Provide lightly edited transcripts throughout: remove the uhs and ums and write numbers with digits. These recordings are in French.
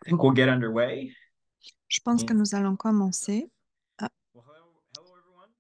think we'll get underway. Je pense que And nous allons commencer. Ah, well, hello everyone.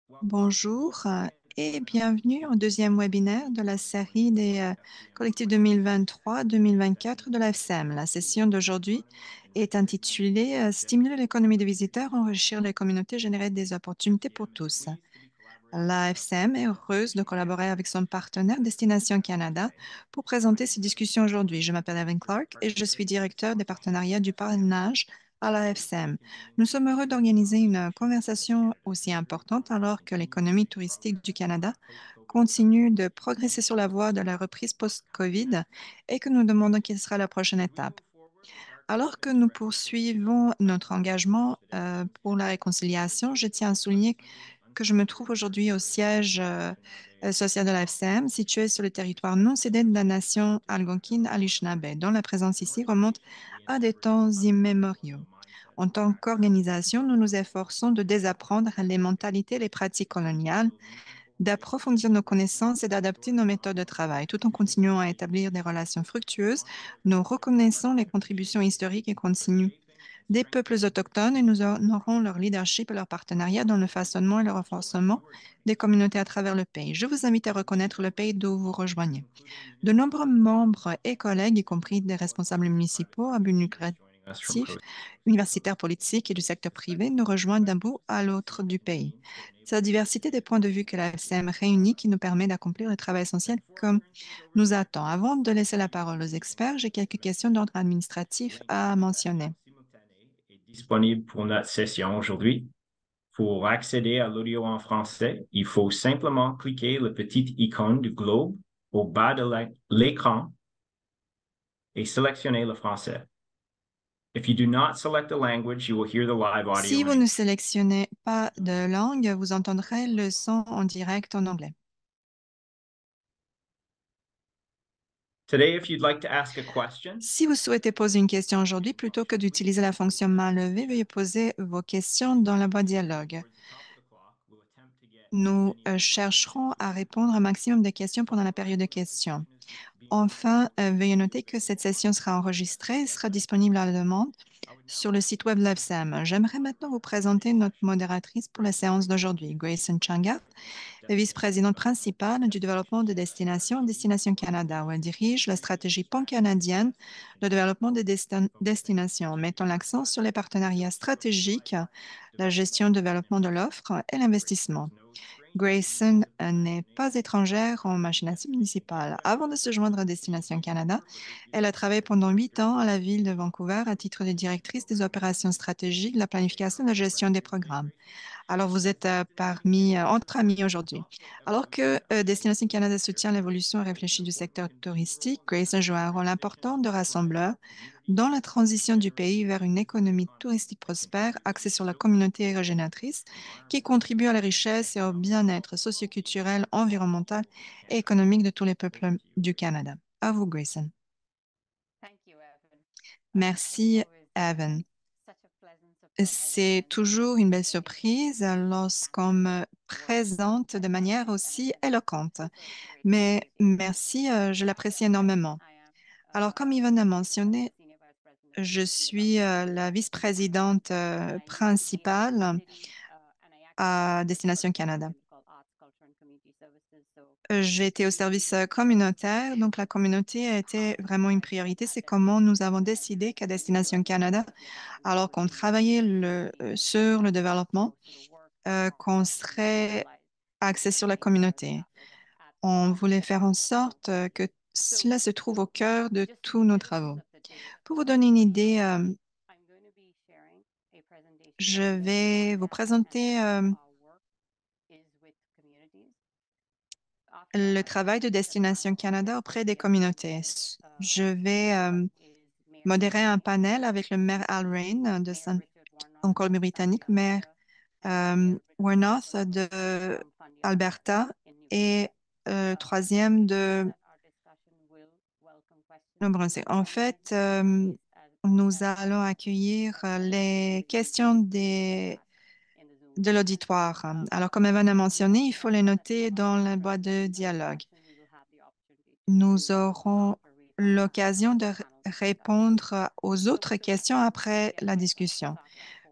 Welcome to the bonjour second et webinar bienvenue au deuxième webinaire de la série des for FCM collectifs Collective 2023-2024 de session la is FCM. La session Stimulating the d'aujourd'hui Economy and est Generating intitulée Stimuler Opportunities l'économie des for visiteurs, People. enrichir les communautés, générer des opportunités pour FCM is tous. pleased to be collaborating with La several FCM est heureuse de destination collaborer avec partners son partenaire Destination Canada today. pour My présenter name ces is Evan discussions aujourd'hui. Clark, Je m'appelle Evan Director of Clark et je suis Partnerships and directeur des Sponsorship partenariats at du FCM. parrainage à la Today we'll be FCM. convening Nous a sommes heureux discussion d'organiser on une Statistics conversation Canada's aussi importante recovery alors and que l'économie continuing touristique du progress Canada on post-COVID continue recovery. de progresser sur la We'll voie de hear la from reprise upcoming post-COVID experts. et que nous demandons quelle sera la prochaine As we étape. move forward with our Alors que commitment to nous reconciliation poursuivons I'd notre like to acknowledge engagement today's pour la unseen workers réconciliation, je working tiens à in souligner que je me trouve unprecedented aujourd'hui au conditions siège in the Anishinaabe social de la FCM, situé sur le territoire non Traditional cédé de la Treaty nation District of algonquine Alberta. Anishinaabe, dont la présence In ici order to remonte maintain the à des integrity temps of the immémoriaux. colonial mindsets En and tant practices, qu'organisation, nous nous efforçons de désapprendre les mentalités et les pratiques to coloniales, build meaningful d'approfondir relationships nos with the connaissances et d'adapter nos méthodes de historical travail. Tout en Treaty continuant à établir des agencies relations fructueuses, responsible for nous keeping the reconnaissons les representation contributions historiques et for continues shaping and des peuples strengthening autochtones et nous honorons leur progress. leadership et leur partenariat dans le façonnement et le So glad renforcement you are joining des us. communautés à travers le pays. Je vous invite à Many reconnaître le pays members, d'où vous rejoignez. including De municipal nombreux representatives membres et collègues, y compris des or responsables others in private municipaux à but practice, joining us from lucratif, coast to coast. universitaires, politiques et du secteur The privé, spectrum nous of rejoignent d'un bout perspectives à l'autre du pays. convenes to C'est enable la diversité des points conversations de vue que la and FCM réunit qui nous dialogue. permet d'accomplir le travail essentiel Before I comme turn things over to nous our attend. experts, Avant de laisser la please parole aux be experts, j'ai quelques reminded questions d'ordre que administratif à l'interprétation mentionner. simultanée est disponible pour notre session aujourd'hui. Pour accéder à l'audio en français, il faut simplement cliquer le petit icône du globe au bas de l'écran et sélectionner le français. If you do not select a language, you will hear the live Si audio in vous ne English. sélectionnez pas de langue, vous entendrez le son en direct en anglais. Today, if you'd like to ask a question, Si vous souhaitez poser une question aujourd'hui, plutôt que d'utiliser la fonction main levée, veuillez poser vos questions dans la boîte dialogue. towards the top of the clock, we'll attempt to get as Nous many of your questions chercherons as we à can. répondre à un maximum de questions pendant la période de Finally, when the questions. session is being Enfin, recorded, veuillez it noter is que cette available on session our sera website enregistrée et at sera disponible à la fcm.ca. demande I would now sur le like to site web de introduce l'AFSAM. Grayson J'aimerais Changa maintenant vous for today's présenter notre session. modératrice pour la séance d'aujourd'hui, Grayson Changa, est Destination vice-présidente Development for principale du Destination développement de Canada, where destination, she Destination Canada, où oversees elle the dirige la previous stratégie strategy pan-canadienne de destination développement des focusing on destinations, mettant strategic l'accent sur les partnerships partenariats built to stratégiques, optimize la gestion, development le and développement de investment. l'offre et Grayson l'investissement. is no stranger to the Grayson use of n'est pas imagination étrangère en in machination Destination municipale. Canada. Avant de se joindre à She Destination used to Canada, work with her elle a field travaillé pendant huit director ans à la ville de of Vancouver à titre de development directrice des programs. opérations stratégiques, de la We're planification et de la gestion des friends today, programmes. Grayson. Alors, vous êtes entre amis aujourd'hui. Alors que Destination Canada soutient l'évolution réfléchie du secteur touristique, Grayson joue un rôle important de rassembleur dans la transition du pays vers une économie touristique prospère axée sur la communauté et régénératrice qui contribue à la richesse et au bien-être socioculturel, environnemental et économique de tous les peuples du Canada. À vous, Grayson. Merci, Evan. C'est toujours une belle surprise lorsqu'on me présente de manière aussi éloquente. Mais merci, je l'apprécie énormément. Alors, comme Yvonne a mentionné, je suis la vice-présidente principale à Destination Canada. J'ai été au service communautaire, donc la communauté a été vraiment une priorité. C'est comment nous avons décidé qu'à Destination Canada, alors qu'on travaillait sur le développement, qu'on serait axé sur la communauté. On voulait faire en sorte que cela se trouve au cœur de tous nos travaux. Pour vous donner une idée, je vais vous présenter le travail de Destination Canada auprès des communautés. Je vais modérer un panel avec le maire Al Rain en Colombie-Britannique, maire Warnoth de Alberta et troisième de Nouveau-Brunswick. En fait, nous allons accueillir les questions de l'auditoire. Alors, comme Evan a mentionné, il faut les noter dans la boîte de dialogue. Nous aurons l'occasion de répondre aux autres questions après la discussion.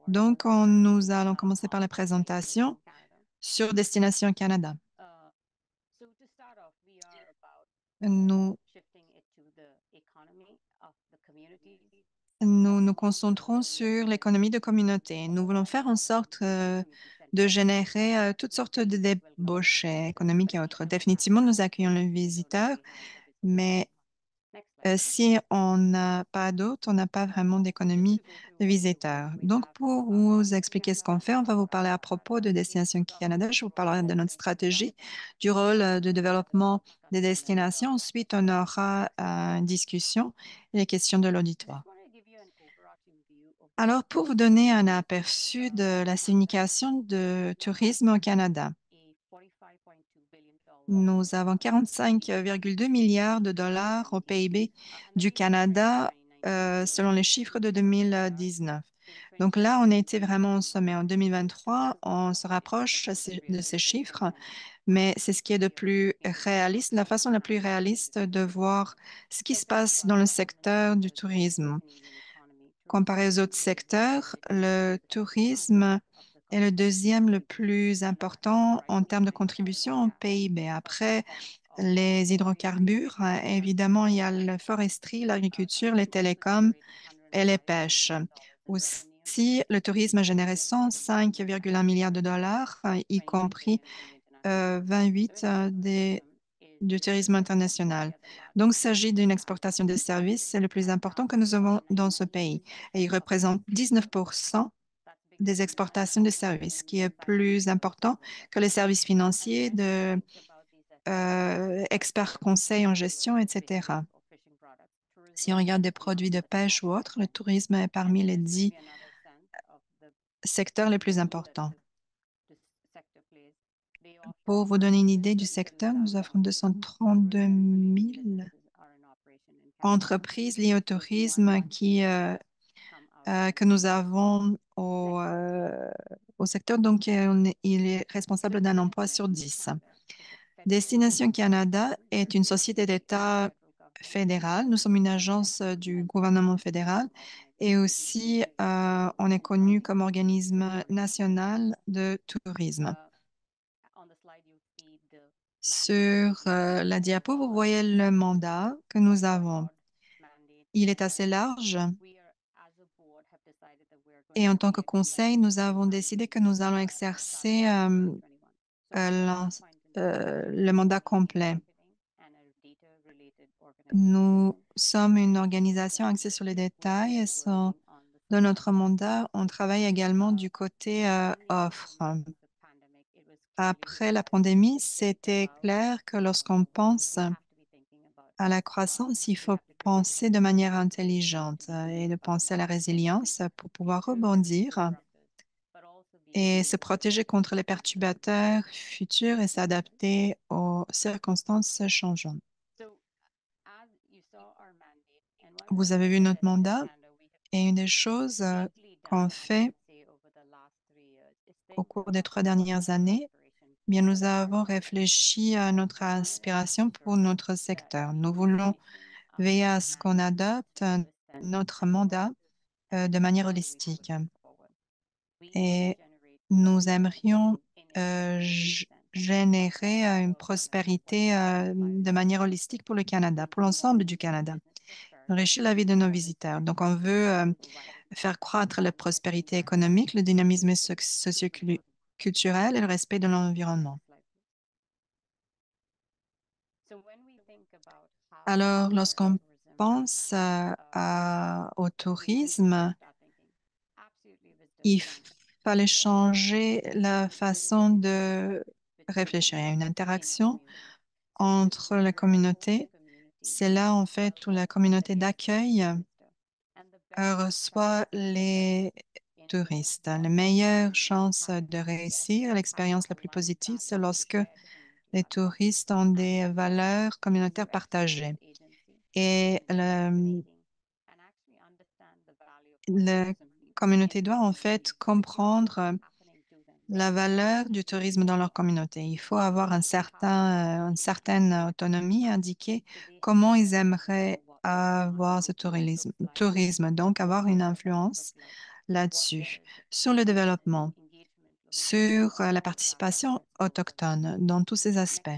Donc, nous allons commencer par la présentation sur Destination Canada. Nous nous nous concentrons sur l'économie de communauté. Nous voulons faire en sorte de générer toutes sortes de débauchés économiques et autres. Définitivement, nous accueillons les visiteurs, mais si on n'a pas d'autres, on n'a pas vraiment d'économie de visiteurs. Donc, pour vous expliquer ce qu'on fait, on va vous parler à propos de Destination Canada. Je vous parlerai de notre stratégie, du rôle de développement des destinations. Ensuite, on aura une discussion et les questions de l'auditoire. Alors, pour vous donner un aperçu de la signification de tourisme au Canada, nous avons 45,2 milliards de dollars au PIB du Canada selon les chiffres de 2019. Donc là, on était vraiment au sommet. En 2023, on se rapproche de ces chiffres, mais c'est ce qui est de plus réaliste, la façon la plus réaliste de voir ce qui se passe dans le secteur du tourisme. Comparé aux autres secteurs, le tourisme est le deuxième le plus important en termes de contribution au PIB. Après les hydrocarbures, évidemment, il y a la foresterie, l'agriculture, les télécoms et les pêches. Aussi, le tourisme a généré 105,1 milliards de dollars, y compris 28 du tourisme international. Donc, il s'agit d'une exportation de services, c'est le plus important que nous avons dans ce pays. Et il représente 19% des exportations de services, ce qui est plus important que les services financiers de experts conseils en gestion, etc. Si on regarde des produits de pêche ou autres, le tourisme est parmi les 10 secteurs les plus importants. Pour vous donner une idée du secteur, nous offrons 232 000 entreprises liées au tourisme que nous avons au secteur. Donc, il est responsable d'un emploi sur 10. Destination Canada est une société d'État fédérale. Nous sommes une agence du gouvernement fédéral et aussi on est connu comme organisme national de tourisme. Sur la diapo, vous voyez le mandat que nous avons. Il est assez large et en tant que conseil, nous avons décidé que nous allons exercer le mandat complet. Nous sommes une organisation axée sur les détails et dans notre mandat, on travaille également du côté offre. Après la pandémie, c'était clair que lorsqu'on pense à la croissance, il faut penser de manière intelligente et de penser à la résilience pour pouvoir rebondir et se protéger contre les perturbateurs futurs et s'adapter aux circonstances changeantes. Vous avez vu notre mandat et une des choses qu'on fait au cours des 3 dernières années, bien, nous avons réfléchi à notre aspiration pour notre secteur. Nous voulons veiller à ce qu'on adopte notre mandat de manière holistique. Et nous aimerions générer une prospérité de manière holistique pour le Canada, pour l'ensemble du Canada, enrichir la vie de nos visiteurs. Donc, on veut faire croître la prospérité économique, le dynamisme socioculturel et le respect de l'environnement. Alors, lorsqu'on pense au tourisme, il fallait changer la façon de réfléchir. Il y a une interaction entre la communauté. C'est là, en fait, où la communauté d'accueil reçoit les touristes. La meilleure chance de réussir, l'expérience la plus positive, c'est lorsque les touristes ont des valeurs communautaires partagées. Et la communauté doit en fait comprendre la valeur du tourisme dans leur communauté. Il faut avoir une certaine autonomie, indiquer comment ils aimeraient avoir ce tourisme, donc avoir une influence là-dessus, sur le développement, sur la participation autochtone dans tous ces aspects.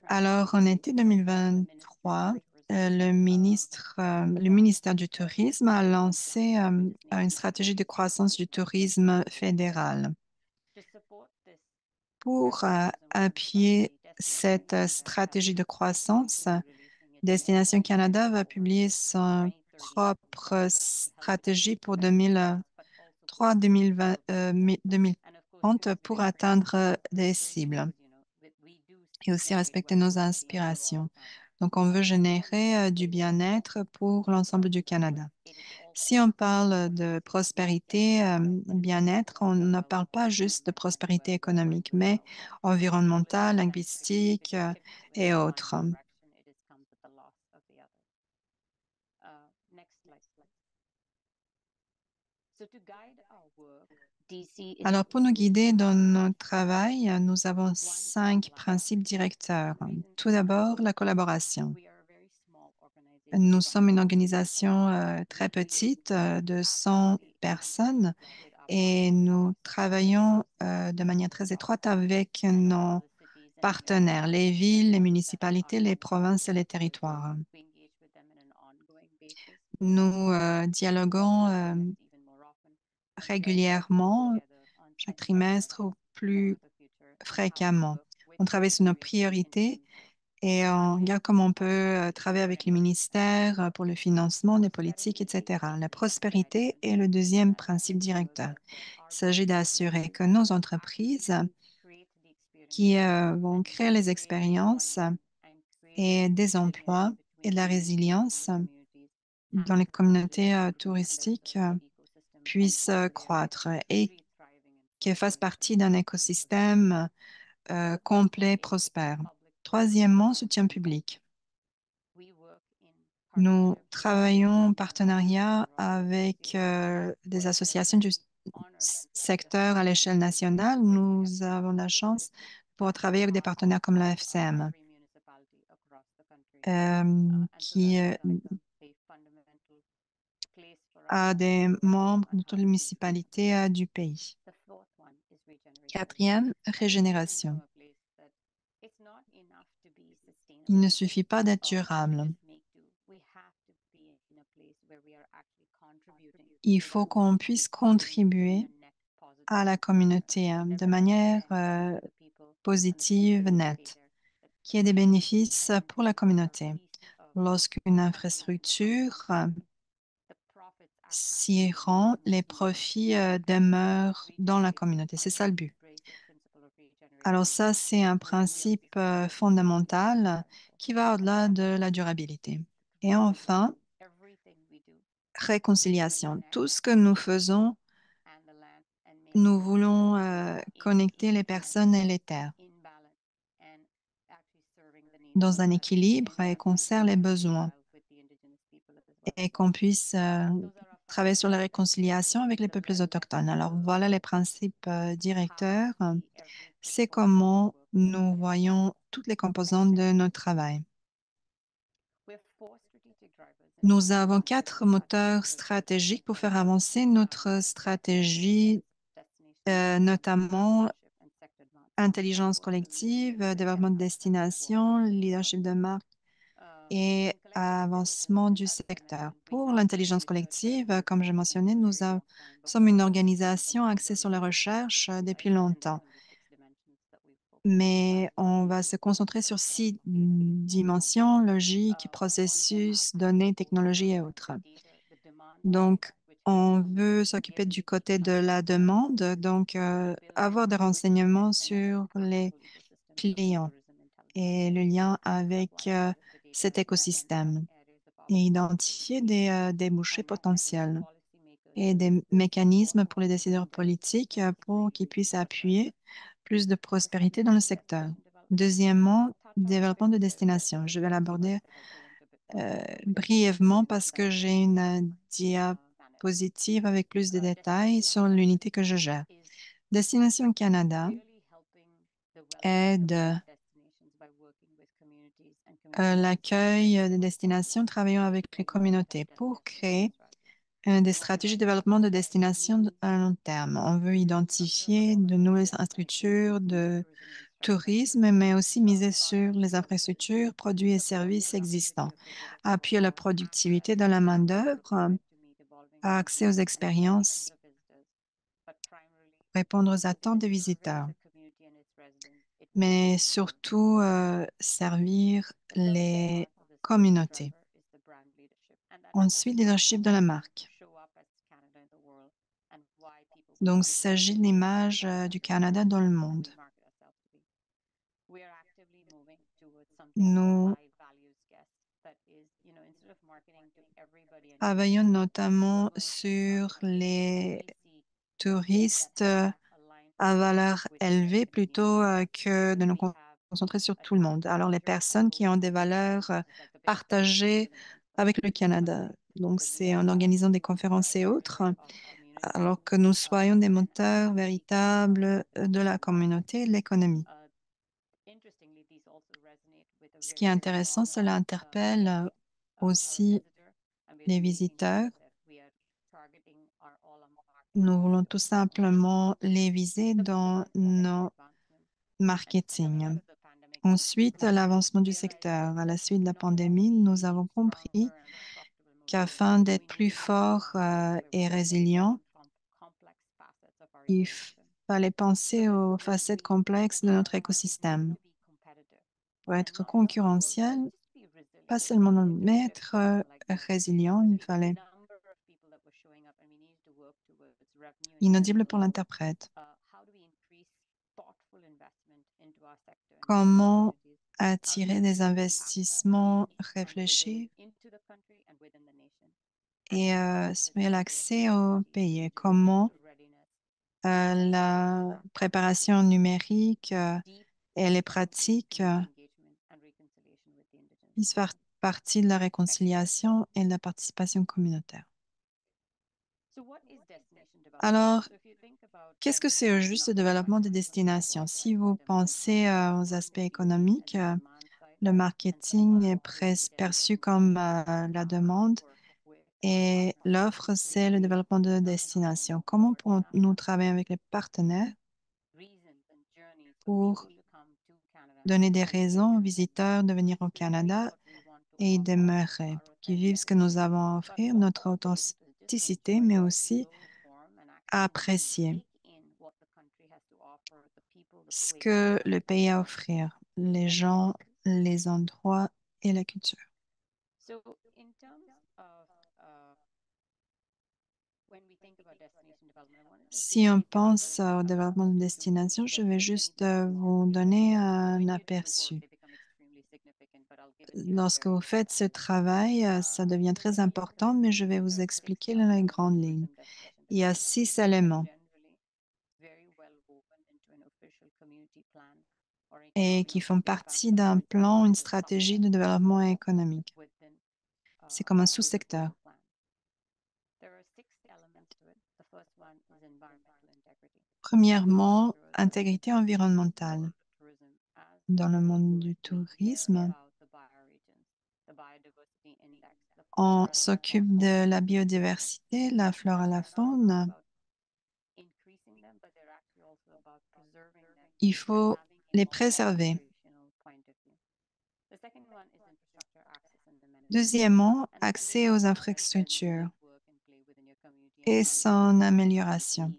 Alors, en été 2023, le ministère du Tourisme a lancé une stratégie de croissance du tourisme fédéral. Pour appuyer cette stratégie de croissance, Destination Canada va publier son propre stratégie pour 2003-2020, 2030 pour atteindre des cibles et aussi respecter nos inspirations. Donc, on veut générer du bien-être pour l'ensemble du Canada. Si on parle de prospérité, bien-être, on ne parle pas juste de prospérité économique, mais environnementale, linguistique et autres. Alors, pour nous guider dans notre travail, nous avons 5 principes directeurs. Tout d'abord, la collaboration. Nous sommes une organisation très petite de 100 personnes et nous travaillons de manière très étroite avec nos partenaires, les villes, les municipalités, les provinces et les territoires. Nous dialoguons régulièrement, chaque trimestre ou plus fréquemment. On travaille sur nos priorités et on regarde comment on peut travailler avec les ministères pour le financement des politiques, etc. La prospérité est le deuxième principe directeur. Il s'agit d'assurer que nos entreprises qui vont créer les expériences et des emplois et de la résilience dans les communautés touristiques puissent croître et qu'elles fassent partie d'un écosystème complet, prospère. Troisièmement, soutien public. Nous travaillons en partenariat avec des associations du secteur à l'échelle nationale. Nous avons la chance pour travailler avec des partenaires comme la FCM, qui a des membres de toutes les municipalités du pays. Quatrième, régénération. Il ne suffit pas d'être durable. Il faut qu'on puisse contribuer à la communauté de manière positive, nette, qui ait des bénéfices pour la communauté. Lorsqu'une infrastructure s'y rend, les profits demeurent dans la communauté. C'est ça le but. Alors ça, c'est un principe fondamental qui va au-delà de la durabilité. Et enfin, réconciliation. Tout ce que nous faisons, nous voulons connecter les personnes et les terres dans un équilibre et qu'on sert les besoins et qu'on puisse travailler sur la réconciliation avec les peuples autochtones. Alors voilà les principes directeurs. C'est comment nous voyons toutes les composantes de notre travail. Nous avons 4 moteurs stratégiques pour faire avancer notre stratégie, notamment intelligence collective, développement de destination, leadership de marque et avancement du secteur. Pour l'intelligence collective, comme j'ai mentionné, sommes une organisation axée sur la recherche depuis longtemps. Mais on va se concentrer sur 6 dimensions: logique, processus, données, technologie et autres. Donc, on veut s'occuper du côté de la demande, donc avoir des renseignements sur les clients et le lien avec cet écosystème et identifier des débouchés potentiels et des mécanismes pour les décideurs politiques pour qu'ils puissent appuyer plus de prospérité dans le secteur. Deuxièmement, développement de destination. Je vais l'aborder brièvement parce que j'ai une diapositive avec plus de détails sur l'unité que je gère. Destination Canada aide l'accueil des destinations travaillant avec les communautés pour créer des stratégies de développement de destination à long terme. On veut identifier de nouvelles structures de tourisme, mais aussi miser sur les infrastructures, produits et services existants, appuyer la productivité de la main-d'œuvre, accès aux expériences, répondre aux attentes des visiteurs, mais surtout servir les communautés. Ensuite, leadership de la marque. Donc, il s'agit de l'image du Canada dans le monde. Nous travaillons notamment sur les touristes à valeur élevée plutôt que de nous concentrer sur tout le monde. Alors, les personnes qui ont des valeurs partagées avec le Canada. Donc, c'est en organisant des conférences et autres, alors que nous soyons des moteurs véritables de la communauté et de l'économie. Ce qui est intéressant, cela interpelle aussi les visiteurs. Nous voulons tout simplement les viser dans nos marketing. Ensuite, l'avancement du secteur. À la suite de la pandémie, nous avons compris qu'afin d'être plus fort et résilient, il fallait penser aux facettes complexes de notre écosystème. Pour être concurrentiel, pas seulement mais être résilient, il fallait inaudible pour l'interprète. Comment attirer des investissements réfléchis et l'accès au pays? Comment la préparation numérique et les pratiques puissent faire partie de la réconciliation et de la participation communautaire. Alors, qu'est-ce que c'est au juste le développement des destinations? Si vous pensez aux aspects économiques, le marketing est perçu comme la demande et l'offre, c'est le développement de destination. Comment pouvons-nous travailler avec les partenaires pour donner des raisons aux visiteurs de venir au Canada et y demeurer, pour qu'ils vivent ce que nous avons à offrir, notre authenticité, mais aussi à apprécier ce que le pays a à offrir, les gens, les endroits et la culture. Si on pense au développement de destination, je vais juste vous donner un aperçu. Lorsque vous faites ce travail, ça devient très important, mais je vais vous expliquer les grandes lignes. Il y a 6 éléments et qui font partie d'un plan, une stratégie de développement économique. C'est comme un sous-secteur. Premièrement, intégrité environnementale. Dans le monde du tourisme, on s'occupe de la biodiversité, la flore et la faune. Il faut les préserver. Deuxièmement, accès aux infrastructures et son amélioration.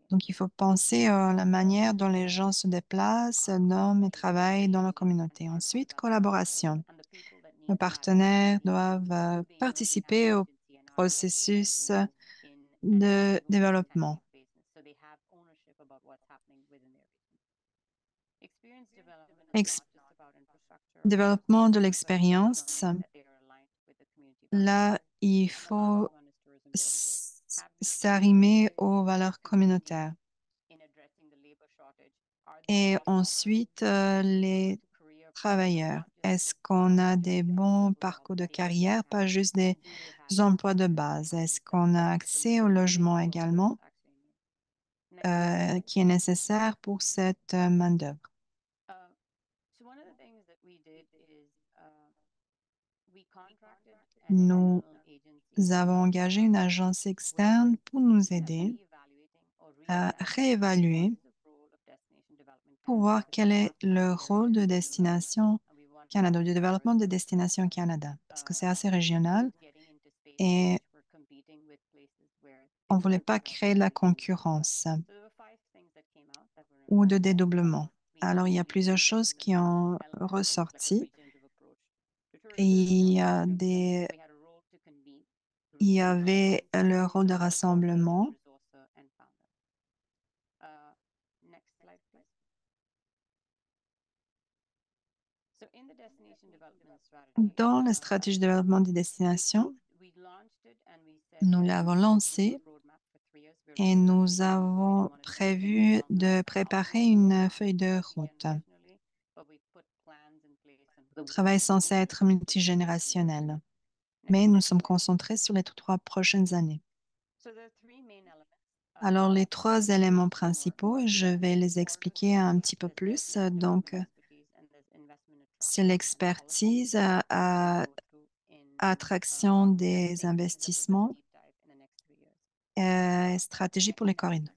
Donc, il faut penser à la manière dont les gens se déplacent, dorment et travaillent dans la communauté. Ensuite, collaboration. Nos partenaires doivent participer au processus de développement. Ex- Développement de l'expérience. Là, il faut s'arrimer aux valeurs communautaires. Et ensuite, les travailleurs. Est-ce qu'on a des bons parcours de carrière, pas juste des emplois de base? Est-ce qu'on a accès au logement également? qui est nécessaire pour cette main-d'œuvre. Nous avons engagé une agence externe pour nous aider à réévaluer pour voir quel est le rôle de Destination Canada, du développement de Destination Canada, parce que c'est assez régional et on ne voulait pas créer de la concurrence ou de dédoublement. Alors, il y a plusieurs choses qui ont ressorti. Et il y avait le rôle de rassemblement. Dans la stratégie de développement des destinations, nous l'avons lancée et nous avons prévu de préparer une feuille de route. Le travail est censé être multigénérationnel, mais nous sommes concentrés sur les 3 prochaines années. Alors, les 3 éléments principaux, je vais les expliquer un petit peu plus. Donc, c'est l'expertise, attraction des investissements, stratégie pour les corridors.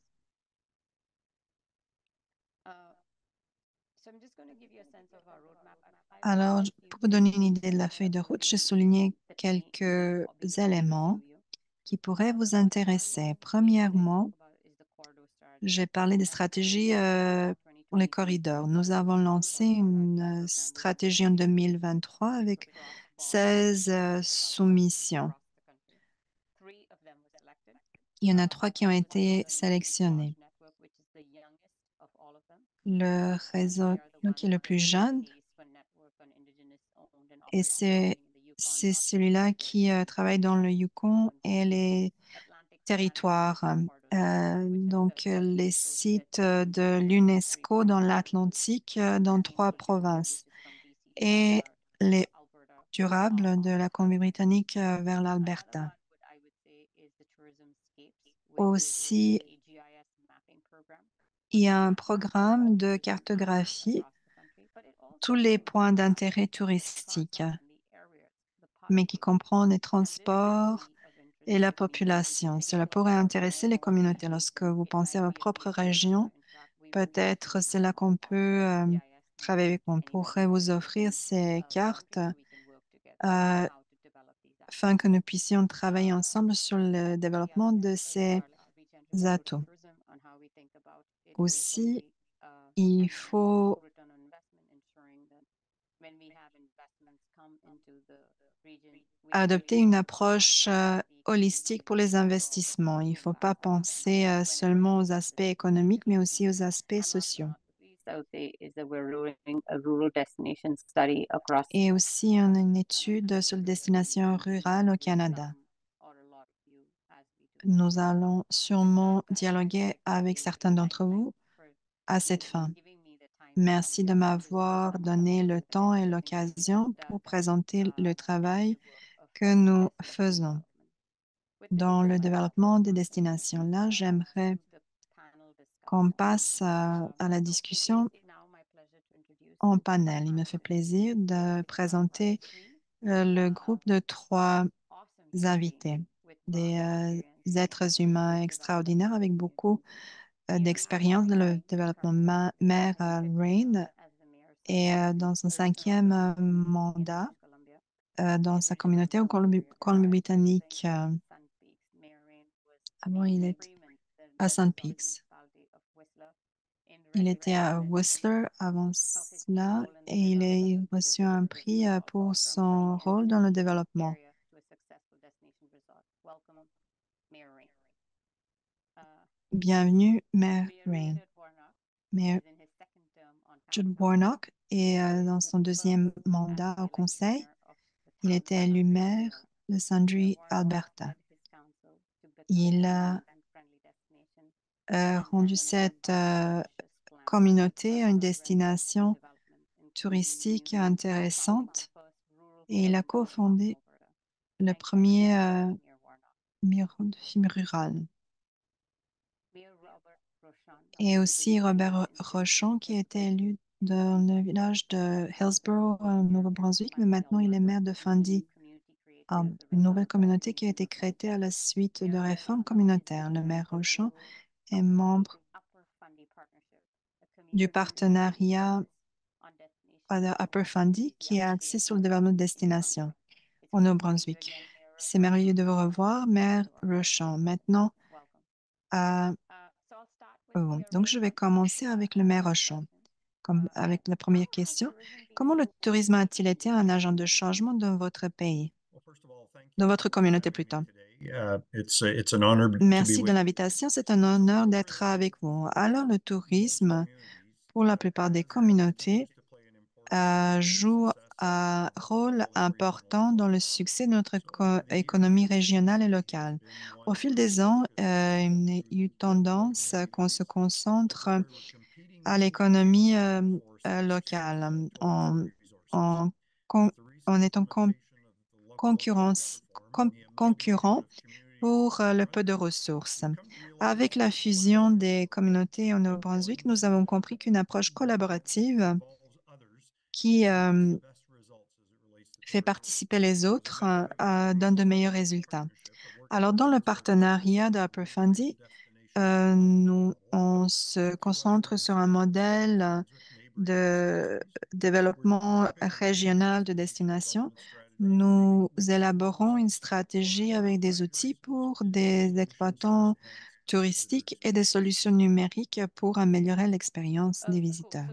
Alors, pour vous donner une idée de la feuille de route, j'ai souligné quelques éléments qui pourraient vous intéresser. Premièrement, j'ai parlé des stratégies pour les corridors. Nous avons lancé une stratégie en 2023 avec 16 soumissions. Il y en a 3 qui ont été sélectionnés. Le réseau qui est le plus jeune, et c'est celui-là qui travaille dans le Yukon et les territoires. Donc, les sites de l'UNESCO dans l'Atlantique, dans 3 provinces. Et les durables de la Colombie-Britannique vers l'Alberta. Aussi, il y a un programme de cartographie, tous les points d'intérêt touristique, mais qui comprend les transports et la population. Cela pourrait intéresser les communautés. Lorsque vous pensez à votre propre région, peut-être c'est là qu'on peut travailler. On pourrait vous offrir ces cartes afin que nous puissions travailler ensemble sur le développement de ces atouts. Aussi, il faut adopter une approche holistique pour les investissements. Il ne faut pas penser seulement aux aspects économiques, mais aussi aux aspects sociaux. Et aussi, on a une étude sur les destinations rurales au Canada. Nous allons sûrement dialoguer avec certains d'entre vous à cette fin. Merci de m'avoir donné le temps et l'occasion pour présenter le travail que nous faisons dans le développement des destinations. Là, j'aimerais qu'on passe à la discussion en panel. Il me fait plaisir de présenter le groupe de 3 invités, des êtres humains extraordinaires avec beaucoup d'expérience dans le développement. Maire Rain est dans son 5e mandat dans sa communauté en Colombie-Britannique. Avant, il était à Sun Peaks. Il était à Whistler avant cela et il a reçu un prix pour son rôle dans le développement. Bienvenue, Maire Rain. Maire Judd Warnock est dans son 2e mandat au conseil. Il était élu maire de Sundre, Alberta. Il a rendu cette communauté une destination touristique intéressante et il a cofondé le premier film rural. et aussi Robert Rochon, qui a été élu dans le village de Hillsborough, au Nouveau-Brunswick, mais maintenant il est maire de Fundy, une nouvelle communauté qui a été créée à la suite de réformes communautaires. Le maire Rochon est membre du partenariat de Upper Fundy qui est axé sur le développement de destination au Nouveau-Brunswick. C'est merveilleux de vous revoir, maire Rochon. Maintenant, euh, donc je vais commencer avec le maire Rochon. Comme avec la première question, comment le tourisme a-t-il été un agent de changement dans votre pays, dans votre communauté plutôt? Merci de l'invitation. C'est un honneur d'être avec vous. Alors, le tourisme, pour la plupart des communautés, joue un rôle important dans le succès de notre économie régionale et locale. Au fil des ans, il y a eu tendance qu'on se concentre à l'économie locale en, con- en étant concurrent pour le peu de ressources. Avec la fusion des communautés au Nouveau-Brunswick, nous avons compris qu'une approche collaborative qui fait participer les autres donne de meilleurs résultats. Alors, dans le partenariat d'Upper Fundy, on se concentre sur un modèle de développement régional de destination. Nous élaborons une stratégie avec des outils pour des exploitants touristiques et des solutions numériques pour améliorer l'expérience des visiteurs.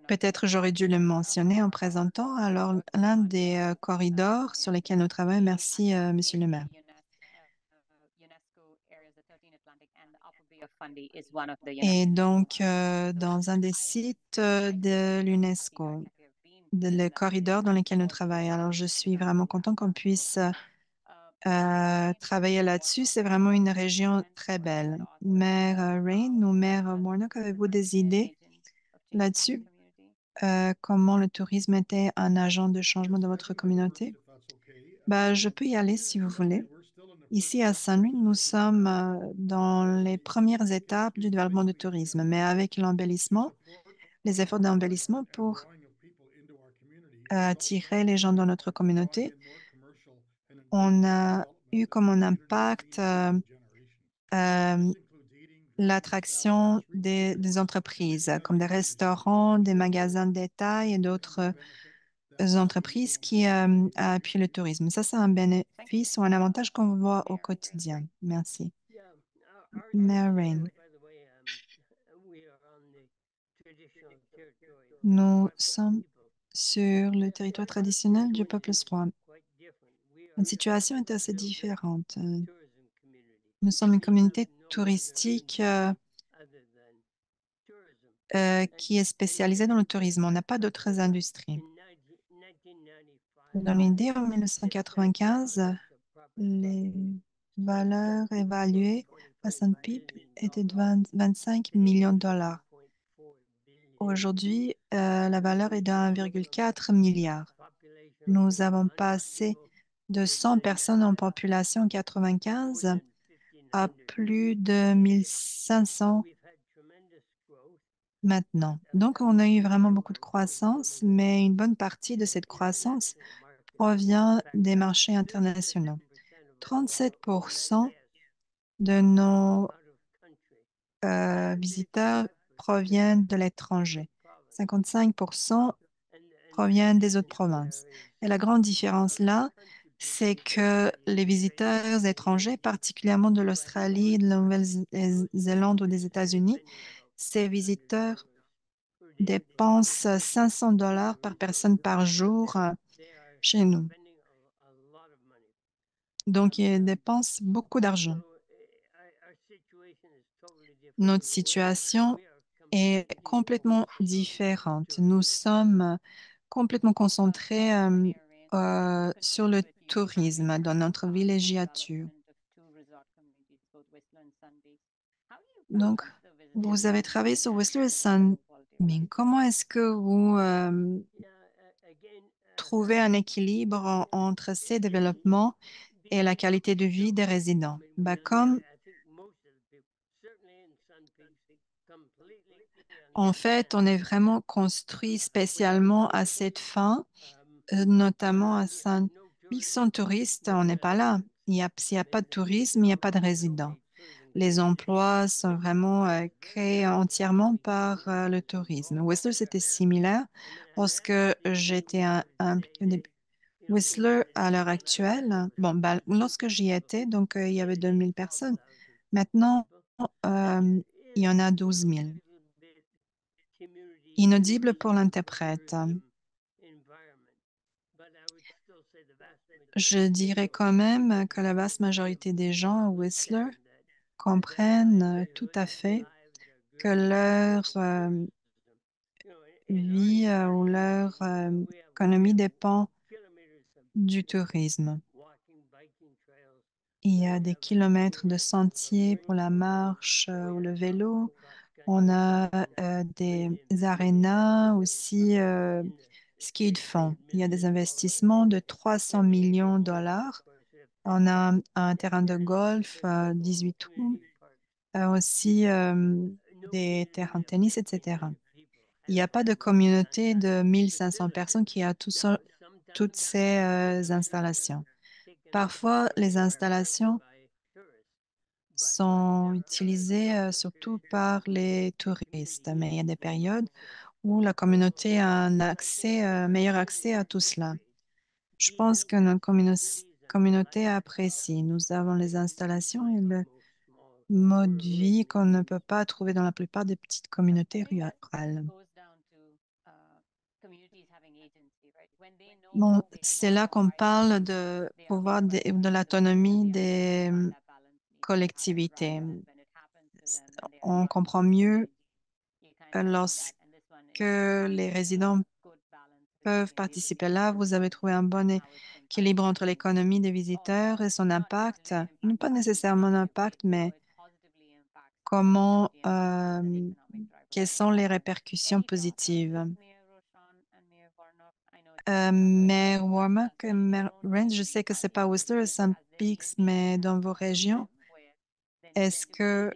Peut-être j'aurais dû le mentionner en présentant. Alors, l'un des corridors sur lesquels nous travaillons, merci, Monsieur le maire. Et donc, dans un des sites de l'UNESCO, le corridor dans lequel nous travaillons. Alors, je suis vraiment content qu'on puisse travailler là-dessus. C'est vraiment une région très belle. Maire Rain ou Maire Warnock, avez-vous des idées là-dessus? Comment le tourisme était un agent de changement de votre communauté? Bah, je peux y aller si vous voulez. Ici à Saint-Louis, nous sommes dans les premières étapes du développement du tourisme, mais avec l'embellissement, les efforts d'embellissement pour attirer les gens dans notre communauté, on a eu comme un impact euh, l'attraction des entreprises, comme des restaurants, des magasins de détail et d'autres entreprises qui appuient le tourisme. Ça, c'est un bénéfice ou un avantage qu'on voit au quotidien. Merci. Marin. Nous sommes sur le territoire traditionnel du peuple Swan. La situation est assez différente. Nous sommes une communauté touristique qui est spécialisée dans le tourisme. On n'a pas d'autres industries. Dans l'idée, en 1995, les valeurs évaluées à Saint-Pip étaient de 25 millions de dollars. Aujourd'hui, la valeur est de 1,4 milliard. Nous avons passé de 100 personnes en population en 1995 à plus de 1500 maintenant. Donc, on a eu vraiment beaucoup de croissance, mais une bonne partie de cette croissance provient des marchés internationaux. 37% de nos visiteurs proviennent de l'étranger. 55% proviennent des autres provinces. Et la grande différence là, c'est que les visiteurs étrangers, particulièrement de l'Australie, de la Nouvelle-Zélande ou des États-Unis, ces visiteurs dépensent 500 dollars par personne par jour chez nous. Donc, ils dépensent beaucoup d'argent. Notre situation est complètement différente. Nous sommes complètement concentrés sur le tourisme dans notre villégiature. Donc, vous avez travaillé sur Whistler et Sunbeam. Comment est-ce que vous trouvez un équilibre entre ces développements et la qualité de vie des résidents? Bah, comme En fait, on est vraiment construit spécialement à cette fin, notamment à Saint. Sans touristes, on n'est pas là. S'il n'y a pas de tourisme, il n'y a pas de résidents. Les emplois sont vraiment créés entièrement par le tourisme. Whistler, c'était similaire lorsque j'étais impliquée au début. Whistler, à l'heure actuelle, bon, bah, lorsque j'y étais, donc il y avait 2000 personnes. Maintenant, euh, il y en a 12 000. Inaudible pour l'interprète. Je dirais quand même que la vaste majorité des gens à Whistler comprennent tout à fait que leur vie ou leur économie dépend du tourisme. Il y a des kilomètres de sentiers pour la marche ou le vélo. On a des arénas aussi, ski de fond. Il y a des investissements de 300 millions de dollars. On a un terrain de golf, 18 trous, aussi des terrains de tennis, etc. Il n'y a pas de communauté de 1500 personnes qui a toutes ces installations. Parfois, les installations sont utilisées surtout par les touristes, mais il y a des périodes où la communauté a un accès, meilleur accès à tout cela. Je pense que notre communauté apprécie. Nous avons les installations et le mode de vie qu'on ne peut pas trouver dans la plupart des petites communautés rurales. Bon, c'est là qu'on parle de pouvoir de l'autonomie des collectivités. On comprend mieux lorsque les résidents peuvent participer là. Vous avez trouvé un bon équilibre entre l'économie des visiteurs et son impact. Pas nécessairement l'impact, mais comment, quelles sont les répercussions positives. Maire Warnock et Maire Range, je sais que c'est pas Worcester et Saint Peaks, mais dans vos régions, est-ce que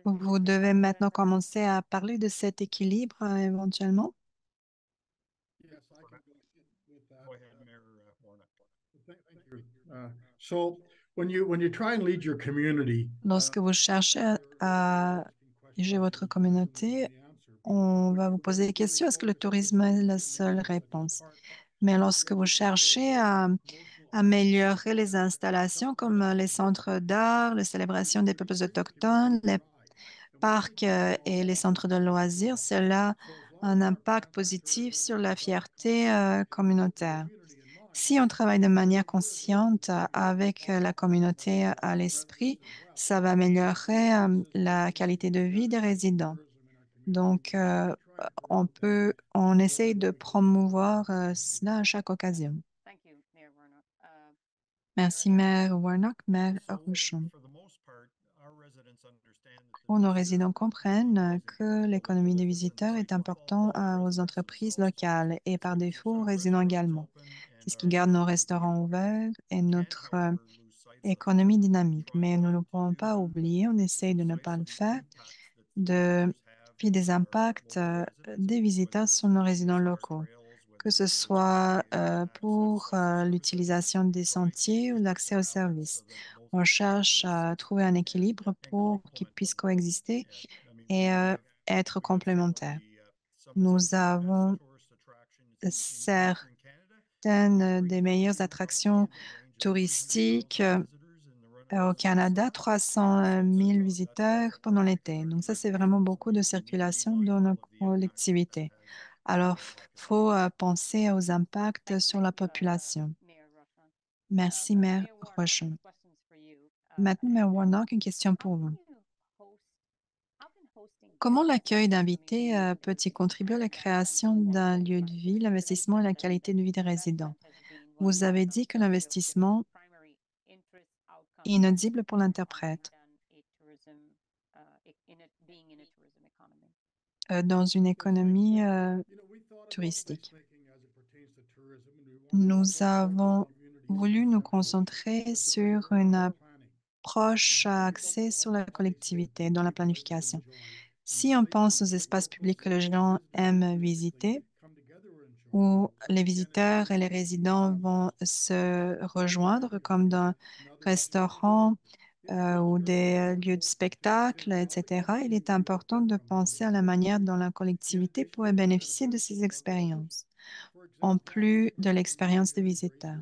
vous devez maintenant commencer à parler de cet équilibre éventuellement? Yes, I can go with that. Go ahead, Mayor Warnock. Thank you. So when you try and lead your community, Lorsque vous cherchez à diriger votre communauté, on va vous poser des questions. Est-ce que le tourisme est la seule réponse? Mais lorsque vous cherchez à améliorer les installations comme les centres d'art, les célébrations des peuples autochtones, les parcs et les centres de loisirs, cela a un impact positif sur la fierté communautaire. Si on travaille de manière consciente avec la communauté à l'esprit, ça va améliorer la qualité de vie des résidents. Donc, on essaye de promouvoir cela à chaque occasion. Merci, Maire Warnock, Maire Rochon. Nos résidents comprennent que l'économie des visiteurs est importante aux entreprises locales et par défaut aux résidents également. C'est ce qui garde nos restaurants ouverts et notre économie dynamique. Mais nous ne pouvons pas oublier, on essaye de ne pas le faire, de puis des impacts des visiteurs sur nos résidents locaux, que ce soit pour l'utilisation des sentiers ou l'accès aux services. On cherche à trouver un équilibre pour qu'ils puissent coexister et être complémentaires. Nous avons certaines des meilleures attractions touristiques au Canada, 300 000 visiteurs pendant l'été. Donc ça, c'est vraiment beaucoup de circulation dans nos collectivités. Alors, il faut penser aux impacts sur la population. Merci, Maire Rochon. Maintenant, Maire Warnock, une question pour vous. Comment l'accueil d'invités peut-il contribuer à la création d'un lieu de vie, l'investissement et la qualité de vie des résidents? Vous avez dit que l'investissement est inaudible pour l'interprète dans une économie touristique. Nous avons voulu nous concentrer sur une proche axé sur la collectivité dans la planification. Si on pense aux espaces publics que les gens aiment visiter, où les visiteurs et les résidents vont se rejoindre, comme dans restaurants ou des lieux de spectacle, etc., il est important de penser à la manière dont la collectivité pourrait bénéficier de ces expériences, en plus de l'expérience des visiteurs.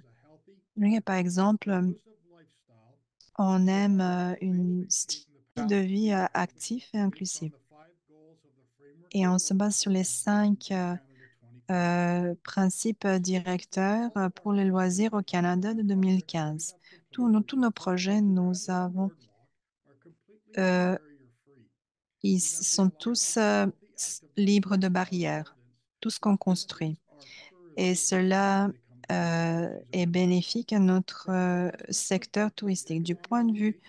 Par exemple, on aime un style de vie actif et inclusif. Et on se base sur les 5 principes directeurs pour les loisirs au Canada de 2015. Tous nos projets, euh, ils sont tous libres de barrières, tout ce qu'on construit. Et cela est bénéfique à notre secteur touristique. Du point de vue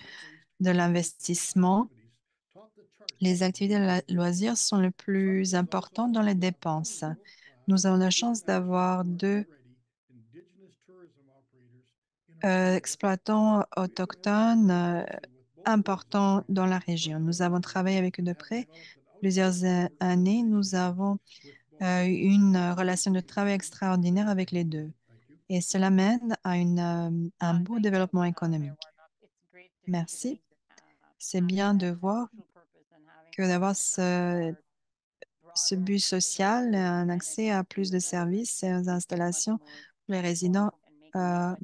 de l'investissement, les activités de loisirs sont les plus importantes dans les dépenses. Nous avons la chance d'avoir deux exploitants autochtones importants dans la région. Nous avons travaillé avec eux de près plusieurs années. Nous avons une relation de travail extraordinaire avec les deux. Et cela mène à un beau développement économique. Merci. C'est bien de voir que d'avoir ce but social, un accès à plus de services et aux installations pour les résidents euh,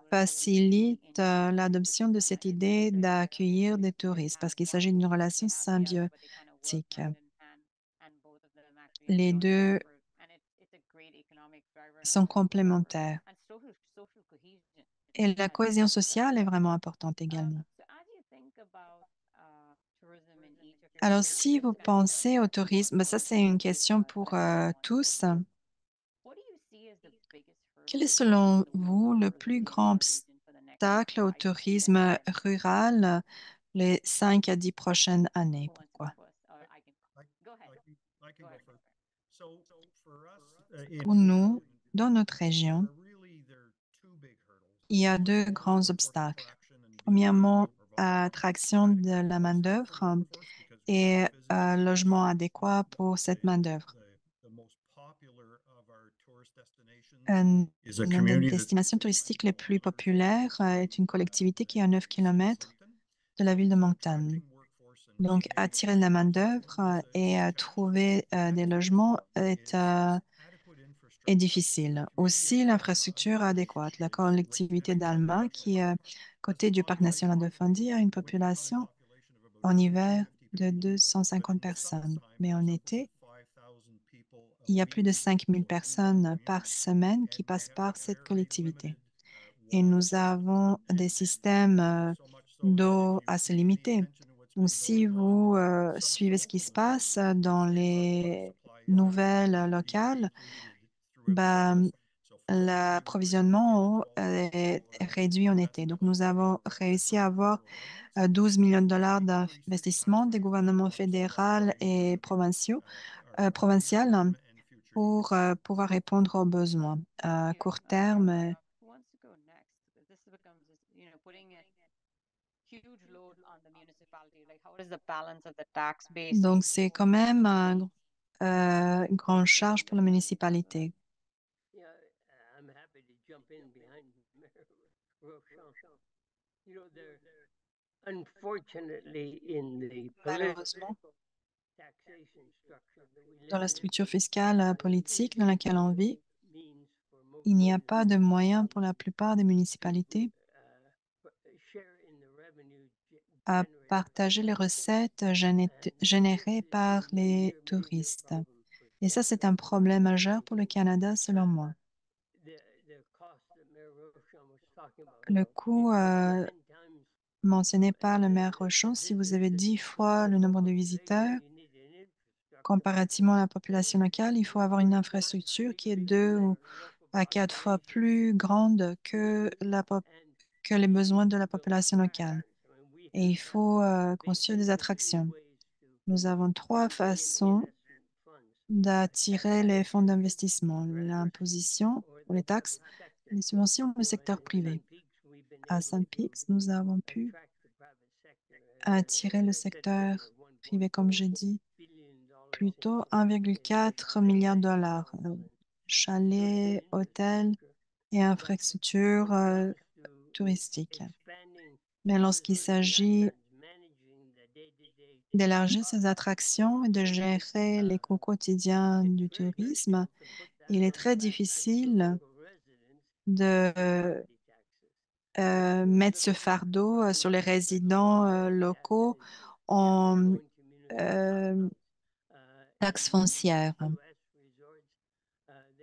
facilite l'adoption de cette idée d'accueillir des touristes parce qu'il s'agit d'une relation symbiotique. Les deux sont complémentaires. Et la cohésion sociale est vraiment importante également. Alors, si vous pensez au tourisme, ça c'est une question pour tous. Quel est selon vous le plus grand obstacle au tourisme rural les 5 à 10 prochaines années? Pourquoi? Pour nous, dans notre région, il y a deux grands obstacles. Premièrement, attraction de la main-d'œuvre et logement adéquat pour cette main-d'œuvre. L'une des destinations touristiques les plus populaires est une collectivité qui est à 9 km de la ville de Moncton. Donc, attirer de la main-d'œuvre et trouver des logements est difficile. Aussi, l'infrastructure adéquate. La collectivité d'Alma, qui est côté du parc national de Fundy, a une population en hiver de 250 personnes, mais en été, il y a plus de 5000 personnes par semaine qui passent par cette collectivité. Et nous avons des systèmes d'eau assez limités. Donc, si vous suivez ce qui se passe dans les nouvelles locales, ben, l'approvisionnement en eau est réduit en été. Donc, nous avons réussi à avoir 12 millions de dollars d'investissement des gouvernements fédéraux et provincial pour pouvoir répondre aux besoins à court terme. Donc, c'est quand même une grande charge pour la municipalité. Malheureusement, dans la structure fiscale politique dans laquelle on vit, il n'y a pas de moyens pour la plupart des municipalités à partager les recettes générées par les touristes. Et ça, c'est un problème majeur pour le Canada, selon moi. Le coût mentionné par le maire Rochon, si vous avez 10 fois le nombre de visiteurs, comparativement à la population locale, il faut avoir une infrastructure qui est 2 à 4 fois plus grande que les besoins de la population locale. Et il faut construire des attractions. Nous avons 3 façons d'attirer les fonds d'investissement: l'imposition ou les taxes, les subventions au secteur privé. À Sun Peaks, nous avons pu attirer le secteur privé, comme j'ai dit, plutôt 1,4 milliard de dollars. Chalets, hôtels et infrastructures touristiques. Mais lorsqu'il s'agit d'élargir ces attractions et de gérer les coûts quotidiens du tourisme, il est très difficile de mettre ce fardeau sur les résidents locaux en taxes foncières.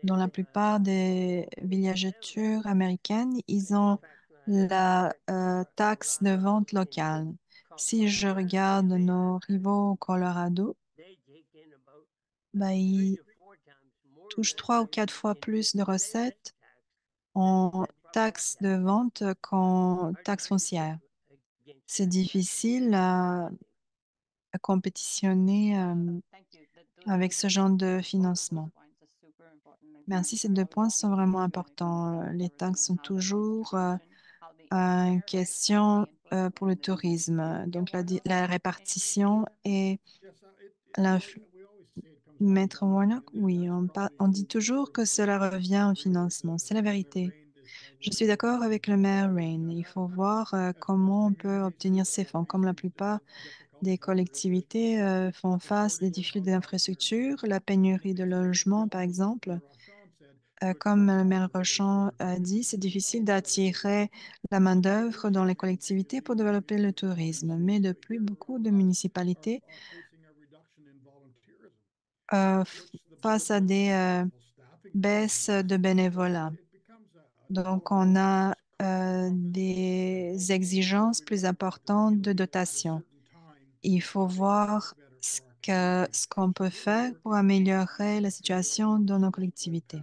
Dans la plupart des villégiatures américaines, ils ont la taxe de vente locale. Si je regarde nos rivaux au Colorado, ben, ils touchent 3 ou 4 fois plus de recettes en taxes de vente qu'en taxes foncières. C'est difficile à compétitionner avec ce genre de financement. Merci, ces 2 points sont vraiment importants. Les taxes sont toujours une question pour le tourisme. Donc, la répartition et l'influence. Maître Warnock, oui, on dit toujours que cela revient au financement. C'est la vérité. Je suis d'accord avec le maire Rain. Il faut voir comment on peut obtenir ces fonds. Comme la plupart des collectivités font face des difficultés d'infrastructure, la pénurie de logements, par exemple. Comme le maire Rochon a dit, c'est difficile d'attirer la main-d'œuvre dans les collectivités pour développer le tourisme. Mais depuis, beaucoup de municipalités euh, face à des baisses de bénévolat. Donc, on a des exigences plus importantes de dotation. Il faut voir ce qu'on peut faire pour améliorer la situation dans nos collectivités.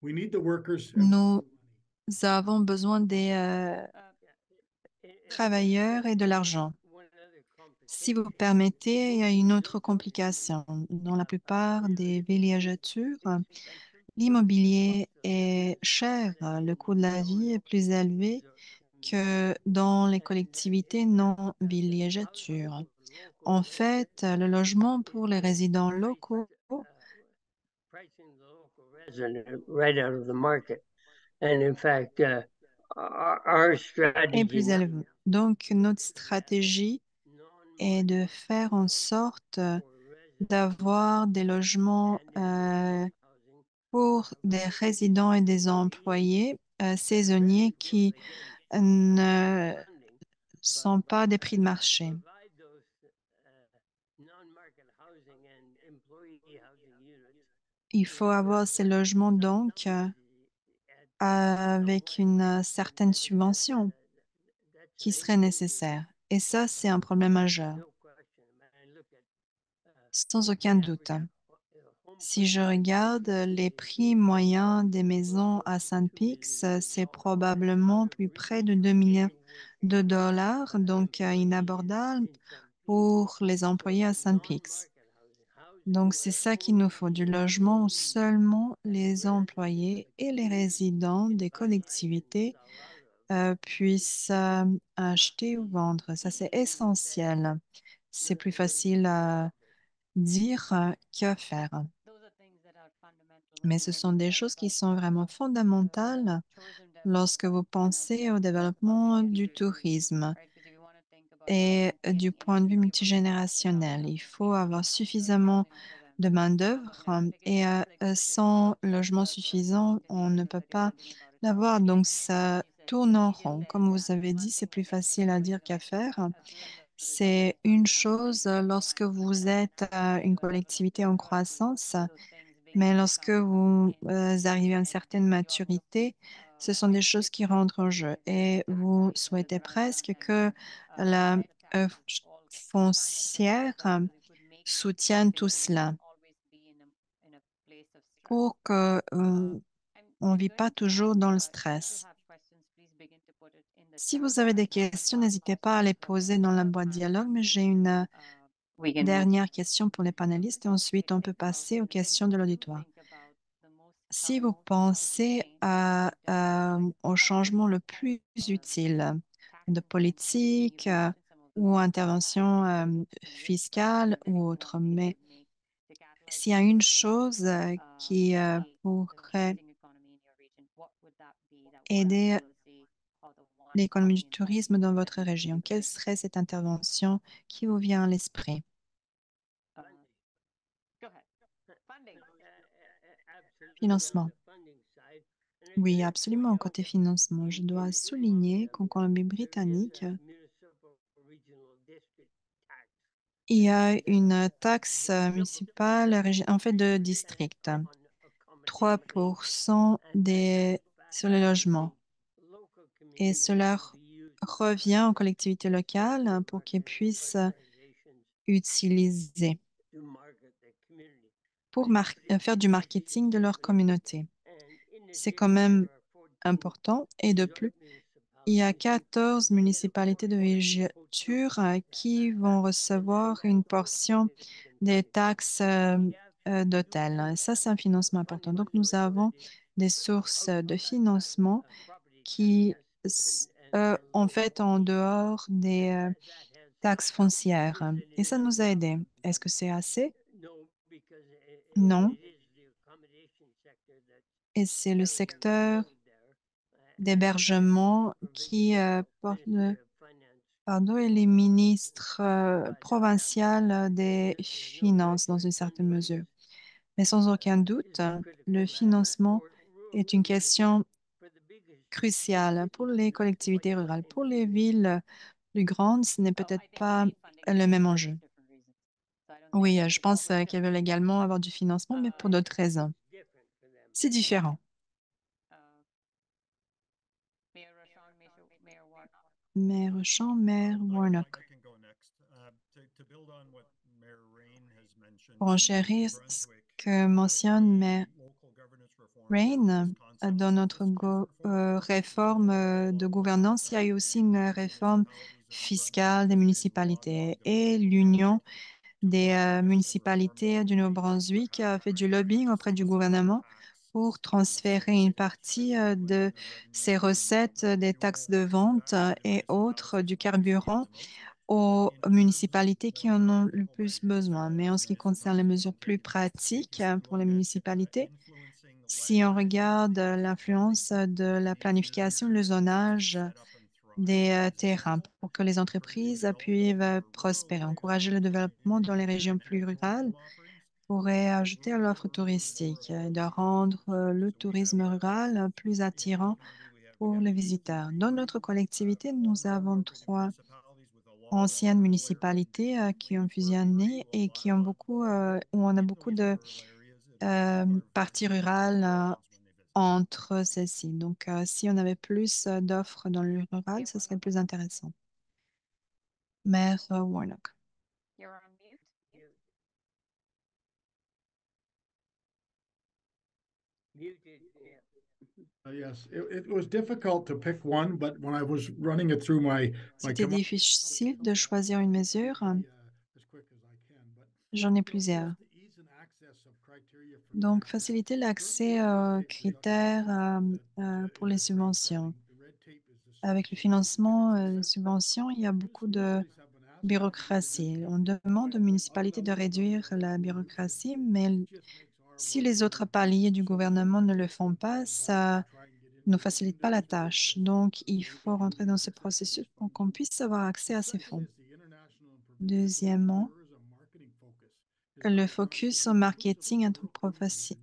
Nous avons besoin des travailleurs et de l'argent. Si vous permettez, il y a une autre complication. Dans la plupart des villégiatures, l'immobilier est cher. Le coût de la vie est plus élevé que dans les collectivités non villégiatures. En fait, le logement pour les résidents locaux est plus élevé. Donc, notre stratégie est de faire en sorte d'avoir des logements pour des résidents et des employés saisonniers qui ne sont pas des prix de marché. Il faut avoir ces logements donc avec une certaine subvention qui serait nécessaire. Et ça, c'est un problème majeur, sans aucun doute. Si je regarde les prix moyens des maisons à Sun Peaks, c'est probablement plus près de 2 millions de dollars, donc inabordable pour les employés à Sun Peaks. Donc, c'est ça qu'il nous faut, du logement où seulement les employés et les résidents des collectivités puissent acheter ou vendre. Ça, c'est essentiel. C'est plus facile à dire qu'à faire. Mais ce sont des choses qui sont vraiment fondamentales lorsque vous pensez au développement du tourisme. Et du point de vue multigénérationnel, il faut avoir suffisamment de main-d'œuvre et sans logement suffisant, on ne peut pas l'avoir. Donc, ça tourne en rond. Comme vous avez dit, c'est plus facile à dire qu'à faire. C'est une chose lorsque vous êtes une collectivité en croissance, mais lorsque vous arrivez à une certaine maturité, ce sont des choses qui rentrent en jeu et vous souhaitez presque que la foncière soutienne tout cela pour que on ne vit pas toujours dans le stress. Si vous avez des questions, n'hésitez pas à les poser dans la boîte dialogue, mais j'ai une Dernière question pour les panélistes et ensuite on peut passer aux questions de l'auditoire. Si vous pensez au changement le plus utile de politique ou intervention fiscale ou autre, mais s'il y a une chose qui pourrait aider l'économie du tourisme dans votre région, quelle serait cette intervention qui vous vient à l'esprit? Financement. Oui, absolument. Côté financement, je dois souligner qu'en Colombie-Britannique, il y a une taxe municipale en fait de district, 3% sur les logements. Et cela revient aux collectivités locales pour qu'elles puissent utiliser pour faire du marketing de leur communauté. C'est quand même important. Et de plus, il y a 14 municipalités de villégiature qui vont recevoir une portion des taxes d'hôtel. Ça, c'est un financement important. Donc, nous avons des sources de financement qui, en fait, en dehors des taxes foncières. Et ça nous a aidés. Est-ce que c'est assez? Non. Et c'est le secteur d'hébergement qui porte pardon, et les ministres provinciaux des Finances dans une certaine mesure. Mais sans aucun doute, le financement est une question cruciale pour les collectivités rurales. Pour les villes plus grandes, ce n'est peut-être pas le même enjeu. Oui, je pense qu'elles veulent également avoir du financement, mais pour d'autres raisons. C'est différent. Maire Champ, Maire Warnock. Pour enchérir ce que mentionne Maire Rain, dans notre réforme de gouvernance, il y a eu aussi une réforme fiscale des municipalités et l'Union des municipalités du Nouveau-Brunswick a fait du lobbying auprès du gouvernement pour transférer une partie de ces recettes des taxes de vente et autres du carburant aux municipalités qui en ont le plus besoin. Mais en ce qui concerne les mesures plus pratiques pour les municipalités, si on regarde l'influence de la planification, le zonage des terrains pour que les entreprises puissent prospérer, encourager le développement dans les régions plus rurales, pourrait ajouter à l'offre touristique et de rendre le tourisme rural plus attirant pour les visiteurs. Dans notre collectivité, nous avons 3 anciennes municipalités qui ont fusionné et qui ont où on a beaucoup de parties rurales entre celles-ci. Donc, si on avait plus d'offres dans le rural, ce serait plus intéressant. Maire Warnock. Yes, it was difficult to pick one, but when I was running it through my C'était difficile de choisir une mesure. J'en ai plusieurs. Donc, faciliter l'accès aux critères pour les subventions. Avec le financement des subventions, il y a beaucoup de bureaucratie. On demande aux municipalités de réduire la bureaucratie, mais si les autres paliers du gouvernement ne le font pas, ça ne facilite pas la tâche. Donc, il faut rentrer dans ce processus pour qu'on puisse avoir accès à ces fonds. Deuxièmement, le focus au marketing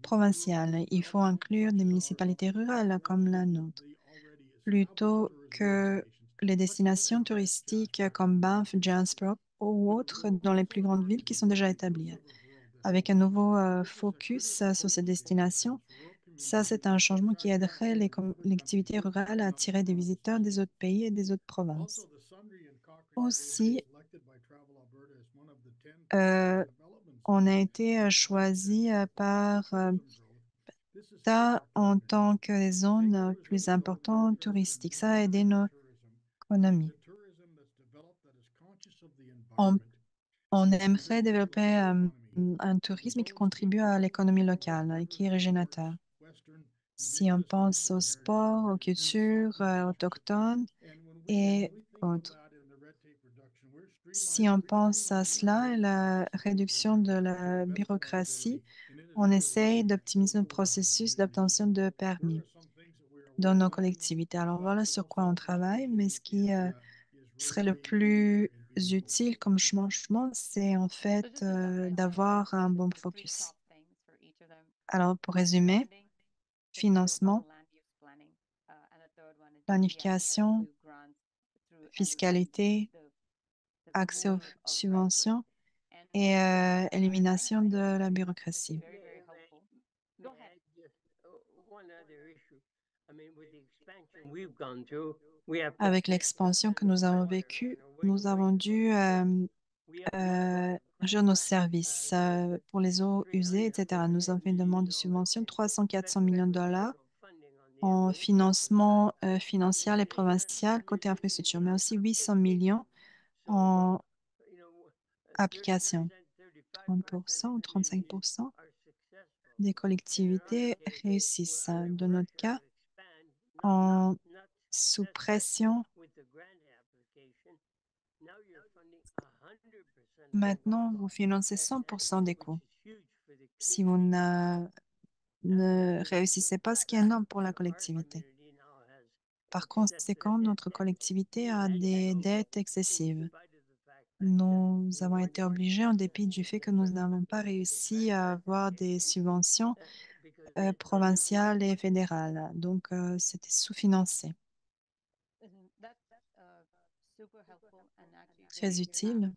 provincial. Il faut inclure des municipalités rurales comme la nôtre, plutôt que les destinations touristiques comme Banff, Jasper ou autres dans les plus grandes villes qui sont déjà établies. Avec un nouveau focus sur ces destinations, ça, c'est un changement qui aiderait les collectivités rurales à attirer des visiteurs des autres pays et des autres provinces. Aussi, on a été choisi par ça en tant que zone plus importante touristique. Ça a aidé notre économie. On On aimerait développer un tourisme qui contribue à l'économie locale et qui est régénérateur. Si on pense au sport, aux cultures autochtones et autres. Si on pense à cela et la réduction de la bureaucratie, on essaye d'optimiser le processus d'obtention de permis dans nos collectivités. Alors voilà sur quoi on travaille, mais ce qui serait le plus utile comme changement, c'est en fait d'avoir un bon focus. Alors pour résumer, financement, planification, fiscalité, accès aux subventions et élimination de la bureaucratie. Avec l'expansion que nous avons vécue, nous avons dû agir nos services pour les eaux usées, etc. Nous avons fait une demande de subvention de 300-400 millions de dollars en financement financier et provincial côté infrastructure, mais aussi 800 millions en application. 30% ou 35% des collectivités réussissent. Dans notre cas, en sous pression, maintenant, vous financez 100% des coûts. Si vous ne réussissez pas, ce qui est énorme pour la collectivité. Par conséquent, notre collectivité a des dettes excessives. Nous avons été obligés, en dépit du fait que nous n'avons pas réussi à avoir des subventions provinciales et fédérales. Donc, c'était sous-financé. Très utile.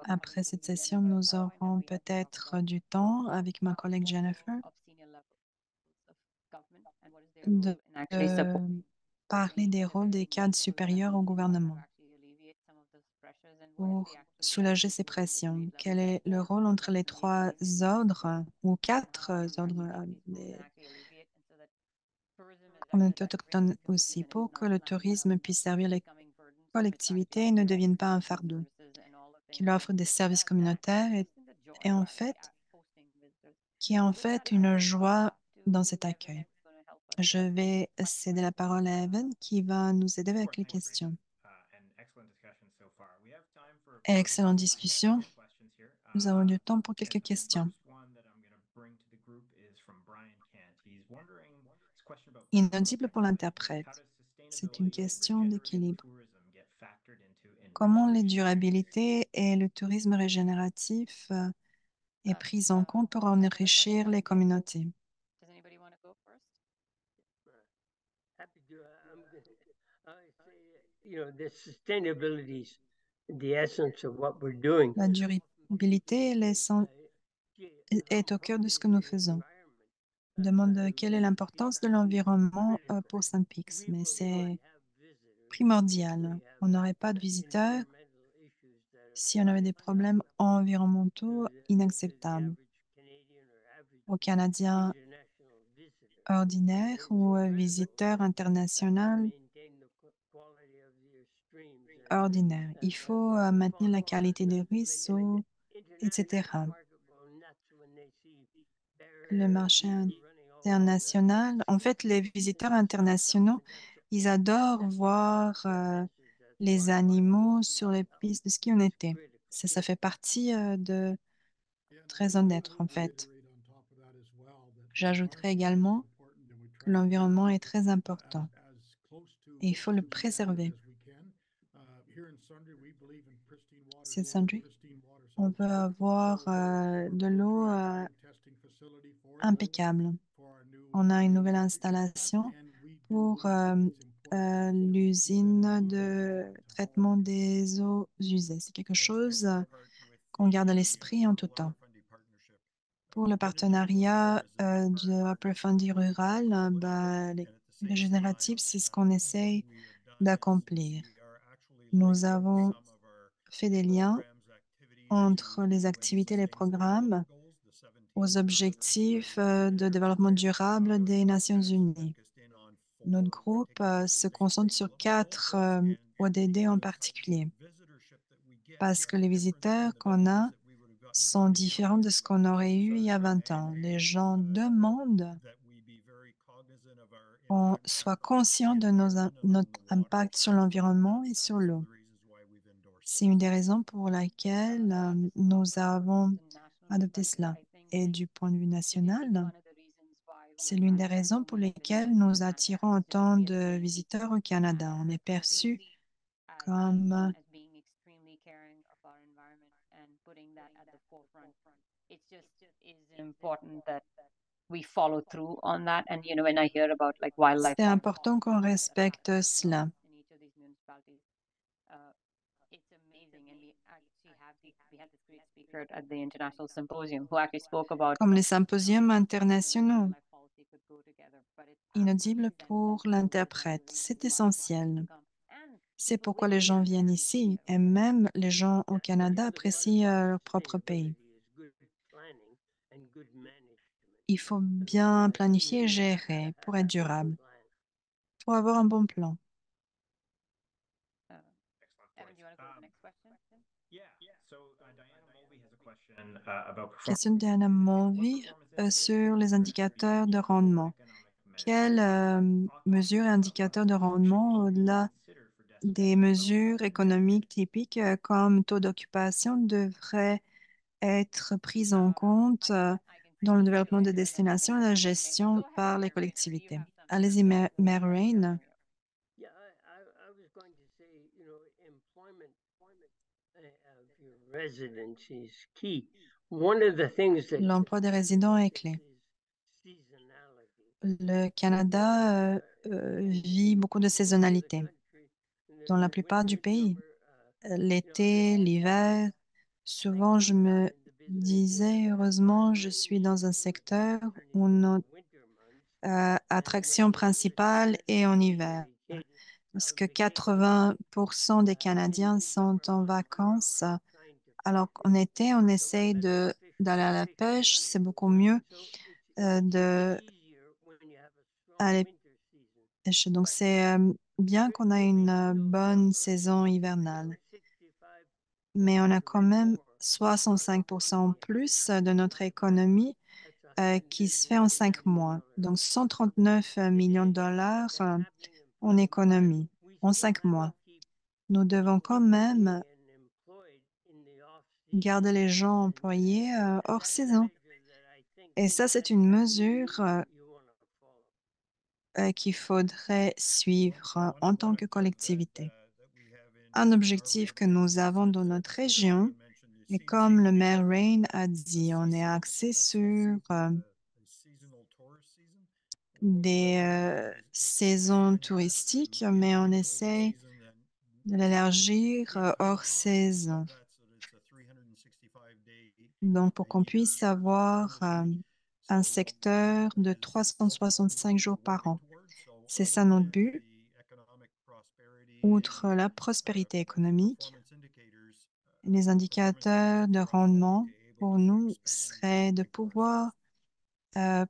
Après cette session, nous aurons peut-être du temps avec ma collègue Jennifer de parler des rôles des cadres supérieurs au gouvernement pour soulager ces pressions. Quel est le rôle entre les trois ordres ou quatre ordres des communautés autochtones aussi pour que le tourisme puisse servir les collectivités et ne devienne pas un fardeau, qu'il offre des services communautaires et en fait, qui est en fait une joie dans cet accueil. Je vais céder la parole à Evan qui va nous aider avec les questions. Excellente discussion. Nous avons du temps pour quelques questions. Inaudible pour l'interprète. C'est une question d'équilibre. Comment les durabilités et le tourisme régénératif est prise en compte pour enrichir les communautés? La durabilité est au cœur de ce que nous faisons. On demande quelle est l'importance de l'environnement pour Saint Peaks, mais c'est primordial. On n'aurait pas de visiteurs si on avait des problèmes environnementaux inacceptables. Aux Canadiens ordinaires ou visiteurs internationaux ordinaires. Il faut maintenir la qualité des ruisseaux, etc. Le marché international, en fait, les visiteurs internationaux, ils adorent voir les animaux sur les pistes de ski en été. Ça fait partie de raison d'être, en fait. J'ajouterais également que l'environnement est très important et il faut le préserver. C'est Sandry. On veut avoir de l'eau impeccable. On a une nouvelle installation pour l'usine de traitement des eaux usées. C'est quelque chose qu'on garde à l'esprit en tout temps. Pour le partenariat du approfondi rural, les régénératifs, c'est ce qu'on essaye d'accomplir. Nous avons fait des liens entre les activités et les programmes aux objectifs de développement durable des Nations Unies. Notre groupe se concentre sur 4 ODD en particulier parce que les visiteurs qu'on a sont différents de ce qu'on aurait eu il y a 20 ans. Les gens demandent qu'on soit conscient de notre impact sur l'environnement et sur l'eau. C'est une des raisons pour laquelle nous avons adopté cela. Et du point de vue national, c'est l'une des raisons pour lesquelles nous attirons autant de visiteurs au Canada. On est perçu comme c'est important qu'on respecte cela. Comme les symposiums internationaux, inaudibles pour l'interprète, c'est essentiel. C'est pourquoi les gens viennent ici et même les gens au Canada apprécient leur propre pays. Il faut bien planifier et gérer pour être durable. Il faut avoir un bon plan. Question de Diana Mulvey sur les indicateurs de rendement. Quelles mesures et indicateurs de rendement au-delà des mesures économiques typiques comme taux d'occupation devraient être prises en compte dans le développement des destinations et la gestion par les collectivités? Allez-y, Maire Rain. Yeah, I was going to say, employment of your residents is key. One of the things that L'emploi des résidents est clé. is seasonality. Le Canada vit beaucoup de saisonnalité dans la plupart du pays. L'été, l'hiver, souvent je me disais, heureusement, je suis dans un secteur où notre attraction principale est en hiver. Parce que 80% des Canadiens sont en vacances. Alors qu'en été, on essaye d'aller à la pêche. C'est beaucoup mieux d'aller pêcher. Donc, c'est bien qu'on a une bonne saison hivernale. Mais on a quand même 65% plus de notre économie qui se fait en 5 mois. Donc, 139 millions de dollars en économie en 5 mois. Nous devons quand même garder les gens employés hors saison. Et ça, c'est une mesure qu'il faudrait suivre en tant que collectivité. Un objectif que nous avons dans notre région, et comme le maire Rain a dit, on est axé sur des saisons touristiques, mais on essaie de l'élargir hors saison. Donc, pour qu'on puisse avoir un secteur de 365 jours par an. C'est ça notre but. Outre la prospérité économique, les indicateurs de rendement pour nous seraient de pouvoir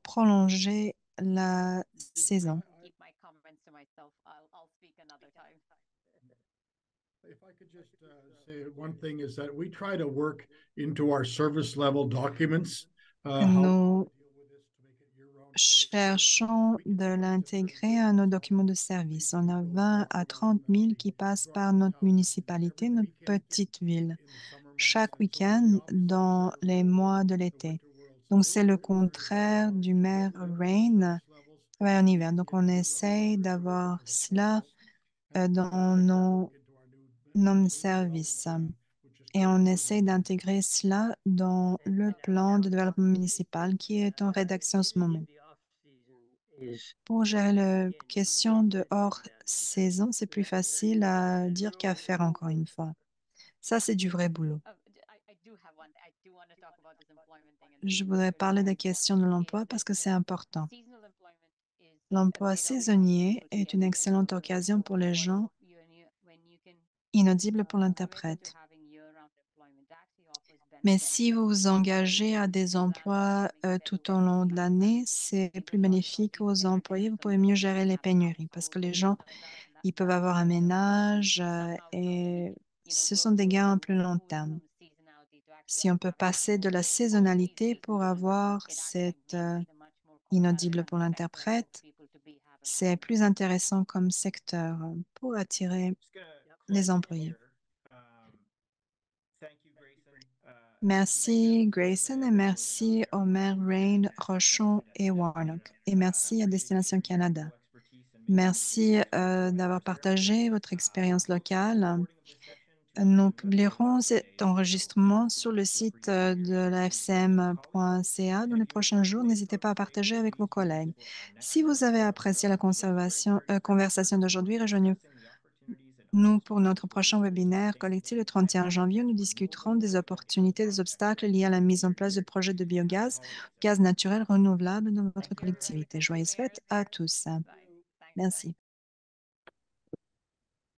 prolonger la saison. If I could just say one thing is that we try to work into our service level documents. Nous cherchons de l'intégrer à nos documents de service. On a 20 à 30 000 qui passent par notre municipalité, notre petite ville, chaque week-end dans les mois de l'été. Donc, c'est le contraire du maire Rain en hiver. Donc, on essaye d'avoir cela dans nos services. Et on essaye d'intégrer cela dans le plan de développement municipal qui est en rédaction en ce moment. Pour gérer la question de hors saison, c'est plus facile à dire qu'à faire encore une fois. Ça, c'est du vrai boulot. Je voudrais parler des questions de l'emploi parce que c'est important. L'emploi saisonnier est une excellente occasion pour les gens inaudibles pour l'interprète. Mais si vous vous engagez à des emplois tout au long de l'année, c'est plus bénéfique aux employés. Vous pouvez mieux gérer les pénuries parce que les gens, ils peuvent avoir un ménage et ce sont des gains à plus long terme. Si on peut passer de la saisonnalité pour avoir cette inaudible pour l'interprète, c'est plus intéressant comme secteur pour attirer les employés. Merci Grayson et merci aux maires Rain, Rochon et Warnock. Et merci à Destination Canada. Merci d'avoir partagé votre expérience locale. Nous publierons cet enregistrement sur le site de la fcm.ca dans les prochains jours. N'hésitez pas à partager avec vos collègues. Si vous avez apprécié la conversation d'aujourd'hui, rejoignez-nous pour notre prochain webinaire collectif le 31 janvier. Où nous discuterons des opportunités, des obstacles liés à la mise en place de projets de biogaz, gaz naturel renouvelable dans votre collectivité. Joyeuses fêtes à tous. Merci.